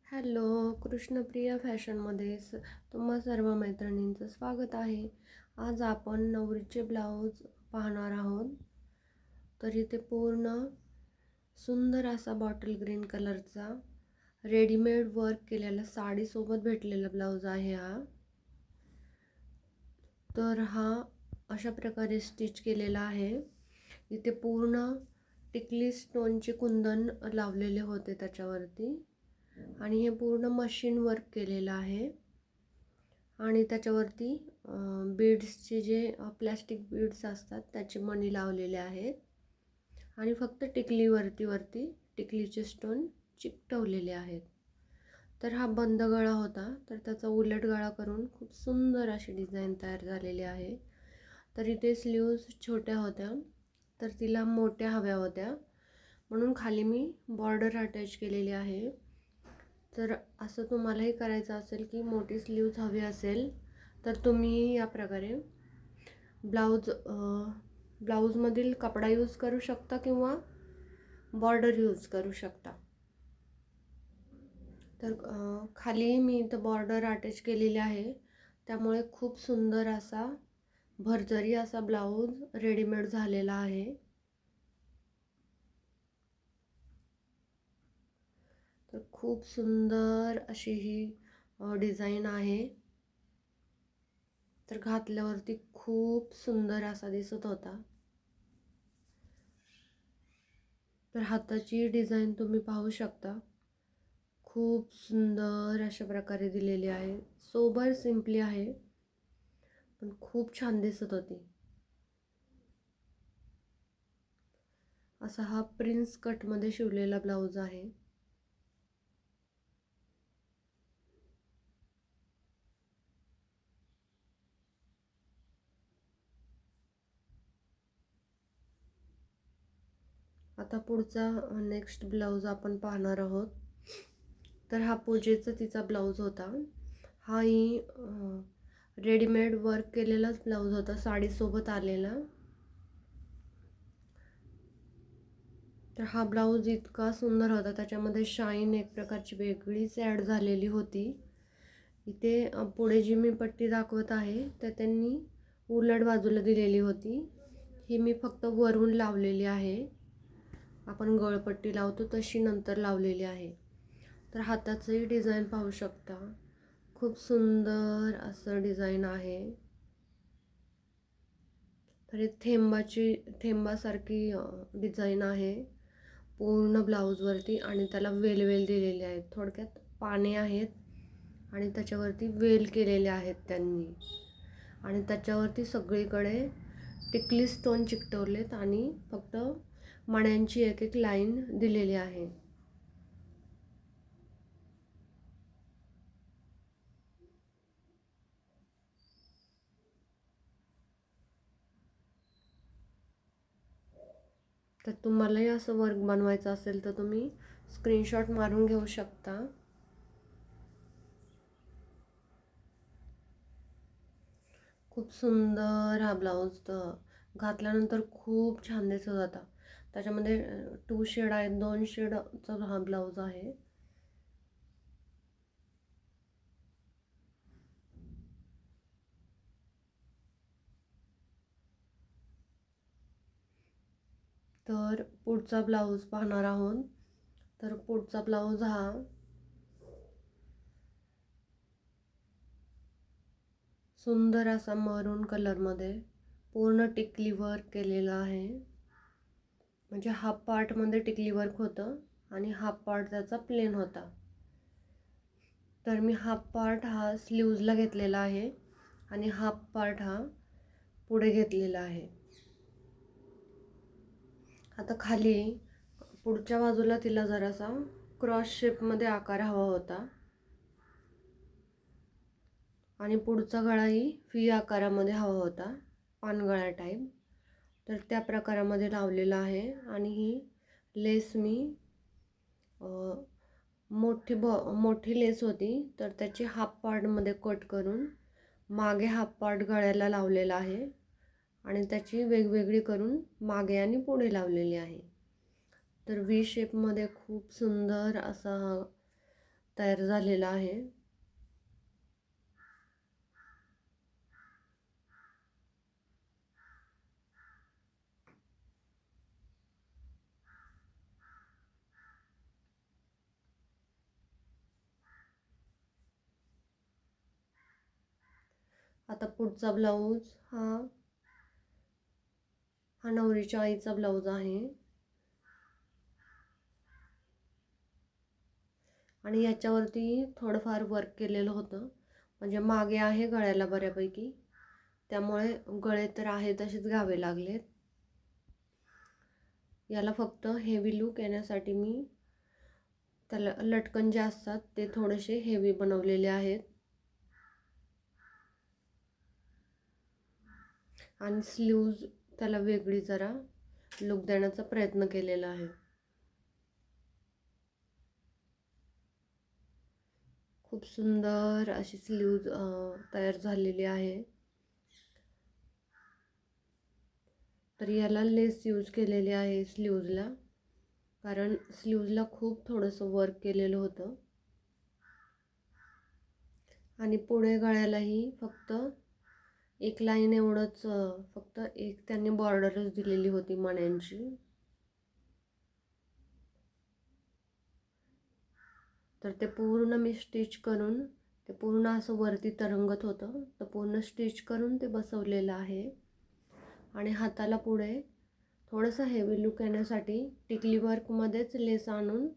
Hello, Krishnapriya फॅशनमध्ये तुम्हा सर्व मैत्रिणींचं स्वागत आहे. आज आपण नवरीचे ब्लाऊज पाहणार आहोत. तर इथे पूर्ण सुंदर असा बॉटल ग्रीन कलरचा रेडीमेड वर्क केलेला साडीसोबत भेटलेला ब्लाऊज आहे हा. तर हा अशा प्रकारे स्टिच केलेला आहे. इथे पूर्ण टिकली स्टोनचे कुंदन लावलेले होते त्याच्यावरती आणि हे पूर्ण मशीन वर्क केलेलं आहे. आणि त्याच्यावरती बीड्सचे जे प्लॅस्टिक बीड्स असतात त्याचे मणी लावलेले आहेत आणि फक्त टिकलीवरती टिकलीचे स्टोन चिकटवलेले आहेत. तर हा बंद गळा होता, तर त्याचा उलट गळा करून खूप सुंदर अशी डिझाईन तयार झालेली आहे. तर इथे स्लीव्ज छोट्या होत्या, तर तिला मोठ्या हव्या होत्या म्हणून खाली मी बॉर्डर अटॅच केलेली आहे. तर असं तुम्हालाही करायचं असेल की मोठी स्लीव्ज हवी असेल तर तुम्ही या प्रकारे ब्लाऊजमधील कपडा यूज करू शकता किंवा बॉर्डर यूज करू शकता. तर खाली मी इथं बॉर्डर अटॅच केलेली आहे, त्यामुळे खूप सुंदर असा भरजरी असा ब्लाऊज रेडीमेड झालेला आहे. तर खूप सुंदर अशी ही डिझाईन आहे. तर घातल्यावरती खूप सुंदर असा दिसत होता. तर हाताची डिझाईन तुम्ही पाहू शकता, खूप सुंदर अशा प्रकारे दिलेली आहे. सोबर सिंपली आहे पण खूप छान दिसत होती. असा हा प्रिन्स कटमध्ये शिवलेला ब्लाऊज आहे. आता पुढचा नेक्स्ट ब्लाऊज आपण पाहणार आहोत. तर हा पूजेचा तिचा ब्लाऊज होता. हाही रेडीमेड वर्क केलेलाच ब्लाऊज होता, साडीसोबत आलेला. तर हा ब्लाऊज इतका सुंदर होता, त्याच्यामध्ये शाईन एक प्रकारची वेगळीच ॲड झालेली होती. इथे पुढे जी मी पट्टी दाखवत आहे तर त्यांनी उलट बाजूला दिलेली होती, ही मी फक्त वरून लावलेली आहे. आपण गळपट्टी लावतो तशी नंतर लावलेली आहे. तर हाताचंही डिझाईन पाहू शकता, खूप सुंदर असं डिझाईन आहे. तर हे थेंबासारखी डिझाईन आहे पूर्ण ब्लाऊजवरती आणि त्याला वेल दिलेले आहेत. थोडक्यात पाने आहेत आणि त्याच्यावरती वेल केलेले आहेत त्यांनी आणि त्याच्यावरती सगळीकडे टिकली स्टोन चिकटवलेत आणि फक्त मण्यांची एक एक लाईन दिलेली आहे. तर तुम्हालाही असं वर्क बनवायचं असेल तर तुम्ही स्क्रीनशॉट मारून घेऊ शकता. खूप सुंदर हा ब्लाऊज तर घातल्यानंतर खूप छान दिसत होता. त्याच्यामध्ये 2 शेड आहेत, 2 शेडचा हा ब्लाऊज आहे. तर पुढचा ब्लाऊज पाहणार आहोत. तर पुढचा ब्लाऊज हा सुंदर असा मरून कलरमध्ये पूर्ण टिकली वर्क केलेला आहे. म्हणजे हाफ पार्टमध्ये टिकली वर्क होतं आणि हाफ पार्ट त्याचा प्लेन होता. तर मी हाफ पार्ट हा स्लीव्जला घेतलेला आहे आणि हाफ पार्ट हा पुढे घेतलेला आहे. आता खाली पुढच्या बाजूला तिला जरासा क्रॉस शेपमध्ये आकार हवा होता आणि पुढचा गळाही व्ही आकारामध्ये हवा होता, पानगळा टाईप. तर त्या प्रकारामध्ये लावलेला आहे आणि ही लेस मी मोठी लेस होती तर त्याची हाफ पार्टमध्ये कट करून मागे हाफ पार्ट गळ्याला लावलेला आहे आणि त्याची वेगवेगळी करून मागे आणि पुढे लावलेली आहे. तर व्ही शेपमध्ये खूप सुंदर असा हा तयार झालेला आहे. आता पुढचा ब्लाऊज हा नवरीच्या आईचा ब्लाऊज आहे आणि याच्यावरती थोडंफार वर्क केलेलं होतं. म्हणजे मागे आहे गळ्याला बऱ्यापैकी, त्यामुळे गळे तर आहे तसेच घ्यावे लागलेत. याला फक्त हेवी लुक येण्यासाठी मी त्याला लटकन जे असतात ते थोडेसे हेवी बनवलेले आहेत आणि स्लीव्ज त्याला वेगळी जरा लुक देण्याचा प्रयत्न केलेला आहे. खूप सुंदर अशी स्लीव्ज तयार झालेली आहे. तर याला लेस यूज केलेली आहे स्लीव्जला, कारण स्लीव्जला खूप थोडंसं वर्क केलेलं होतं आणि पुढे गळ्यालाही फक्त एक लाईन एवढंच, फक्त एक त्यांनी बॉर्डरच दिलेली होती मण्यांची. तर ते पूर्ण मी स्टिच करून ते पूर्ण असं वरती तरंगत होतं, तर पूर्ण स्टिच करून ते बसवलेलं आहे. आणि हाताला पुढे थोडंसं हेवी लुक येण्यासाठी टिकली वर्कमध्येच लेस आणून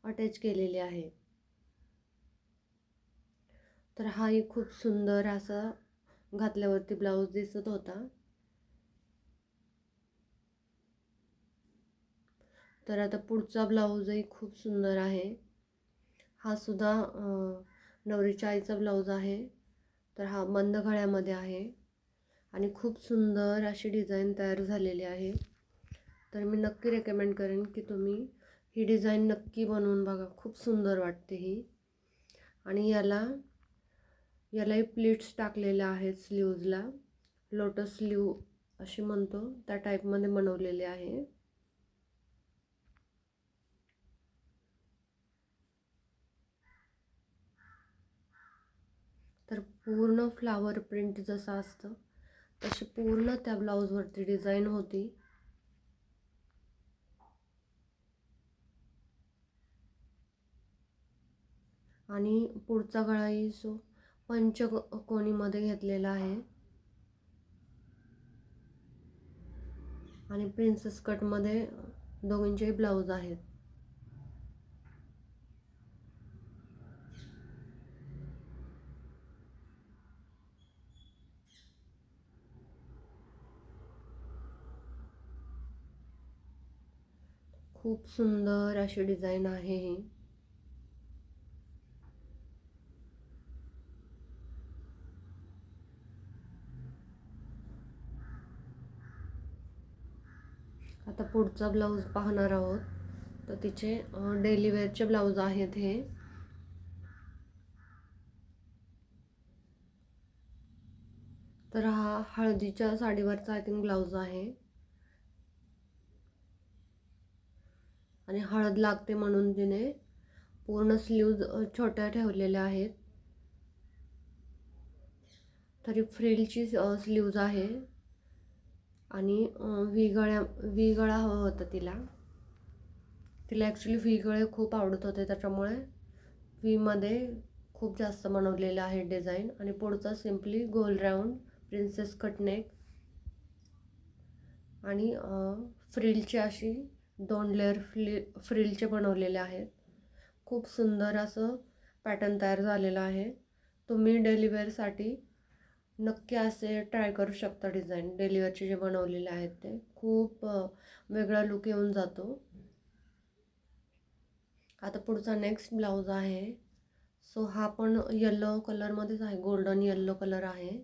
अटॅच केलेली आहे. तर हाही खूप सुंदर असा घातल्यावरती ब्लाऊज दिसत होता. तर आता पुढचा ब्लाऊजही खूप सुंदर आहे. हा सुद्धा नवरीच्या आईचा ब्लाऊज आहे. तर हा मंद गळ्यामध्ये आहे आणि खूप सुंदर अशी डिझाईन तयार झालेली आहे. तर मी नक्की रेकमेंड करेन की तुम्ही ही डिझाईन नक्की बनवून बघा. खूप सुंदर वाटते ही. आणि यालाही प्लीट्स टाकलेल्या आहेत स्लीव्जला. लोटस स्लीव अशी म्हणतो त्या टाईपमध्ये बनवलेले आहे. तर पूर्ण फ्लावर प्रिंट जसं असतं तशी पूर्ण त्या ब्लाऊजवरती डिझाईन होती. आणि पुढचा गळाही पंचकोनीमध्ये घेतलेला आहे आणि प्रिन्सेस कटमध्ये दोघींचेही ब्लाऊज आहेत. खूप सुंदर अशी डिझाईन आहे ही. आता पुढचा ब्लाऊज पाहणार आहोत. तर तिचे डेली वेअरचे ब्लाऊज आहेत हे. तर हा हळदीच्या साडीवरचा आय थिंक ब्लाऊज आहे आणि हळद लागते म्हणून तिने पूर्ण स्लीव्ज छोट्या ठेवलेल्या आहेत. तरी फ्रिलची स्लीव्ज आहे आणि व्ही गळा हवा होता तिला. ॲक्च्युली व्ही गळे खूप आवडत होते, त्याच्यामुळे व्हीमध्ये खूप जास्त बनवलेलं आहे डिझाईन. आणि पुढचा सिम्पली गोल राऊंड प्रिन्सेस कट नेक आणि फ्रिलचे अशी 2 लेअर फ्रिलचे बनवलेले आहेत. खूप सुंदर असं पॅटर्न तयार झालेलं आहे. तुम्ही डेली वेअरसाठी नक्की असे ट्राय करू शकता. डिझाईन डेली वेअरचे जे बनवलेले आहेत ते खूप वेगळा लुक येऊन जातो. आता पुढचा नेक्स्ट ब्लाऊज आहे. सो हा पण येलो कलरमध्येच आहे, गोल्डन येल्लो कलर आहे.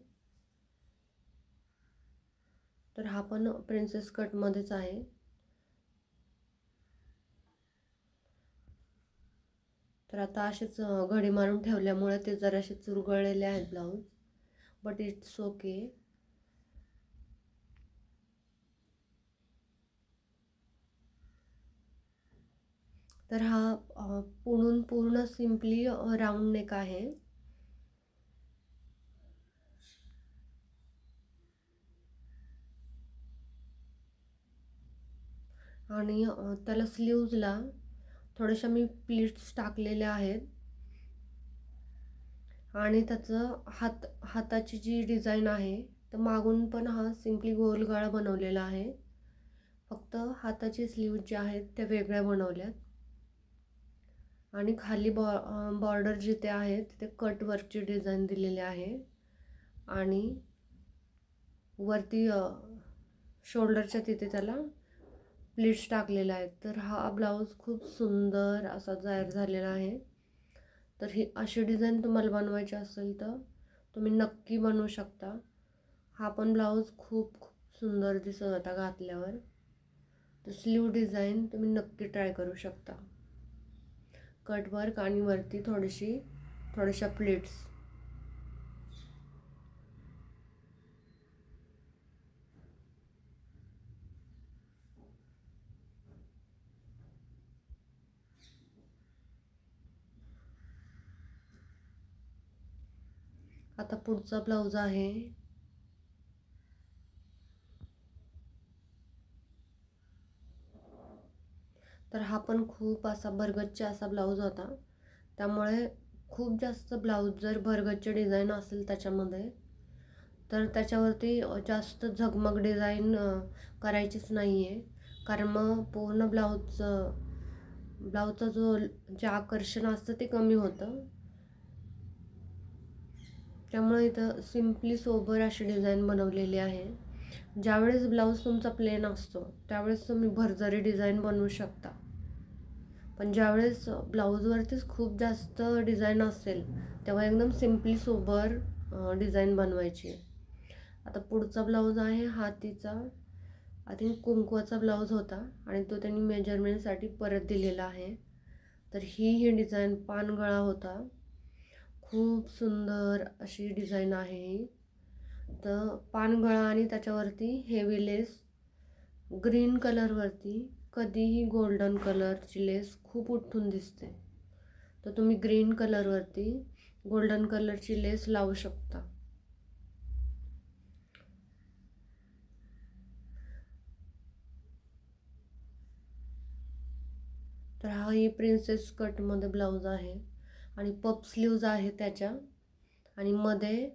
तर हा पण प्रिन्सेस कटमध्येच आहे. तर आता असेच घडी मारून ठेवल्यामुळे ते जरासे चुरगळलेले आहेत ब्लाऊज, बट इट्स ओके. तर हा पुढून पूर्ण सिम्पली राऊंड नेक आहे. आणि त्याला स्लीव्जला थोड्याशा मी प्लीट्स टाकलेल्या आहेत. आणि त्याचं हाताची जी डिझाईन आहे तर मागून पण हा सिम्पली गोल गळा बनवलेला आहे. फक्त हाताची स्लीव जे आहेत त्या वेगळ्या बनवल्यात. आणि खाली बॉर्डर जिथे आहे तिथे कटवर्कची डिझाईन दिलेली आहे. आणि वरती शोल्डरच्या तिथे त्याला प्लीट्स टाकलेल्या आहेत. तर हा ब्लाऊज खूप सुंदर असा तयार झालेला आहे. तर ही अशी डिझाईन तुम्हाला बनवायची असेल तर तुम्ही नक्की बनवू शकता. हा पण ब्लाऊज खूप सुंदर दिसत होता घातल्यावर. तर स्लीव डिझाईन तुम्ही नक्की ट्राय करू शकता. कटवर्क आणि वरती थोड्याशा प्लेट्स. आता पुढचा ब्लाऊज आहे. तर हा पण खूप असा भरगच्च असा ब्लाऊज होता. त्यामुळे खूप जास्त ब्लाऊज जर भरगच्च डिझाईन असेल त्याच्यामध्ये तर त्याच्यावरती जास्त झगमग डिझाईन करायचीच नाही आहे. कारण मग पूर्ण ब्लाऊजचं जे आकर्षण असतं ते कमी होतं. त्यामुळे इथं सिम्पली सोबर अशी डिझाईन बनवलेली आहे. ज्यावेळेस ब्लाऊज तुमचा प्लेन असतो त्यावेळेस तुम्ही भरजरी डिझाईन बनवू शकता. पण ज्यावेळेस ब्लाऊजवरतीच खूप जास्त डिझाईन असेल तेव्हा एकदम सिम्पली सोबर डिझाईन बनवायची. आता पुढचा ब्लाऊज आहे हातीचा. आय थिंक कुंकवाचा ब्लाऊज होता आणि तो त्यांनी मेजरमेंटसाठी परत दिलेला आहे. तर ही डिझाईन पानगळा होता. खूप सुंदर अशी डिझाईन आहे ही. तर पानगळा आणि त्याच्यावरती हेवी लेस ग्रीन कलरवरती. कधीही गोल्डन कलरची लेस खूप उठून दिसते. तर तुम्ही ग्रीन कलरवरती गोल्डन कलरची लेस लावू शकता. तर हा ही प्रिन्सेस कटमध्ये ब्लाऊज आहे आणि पफ स्लीव्ज आहे त्याच्या. आणि मध्ये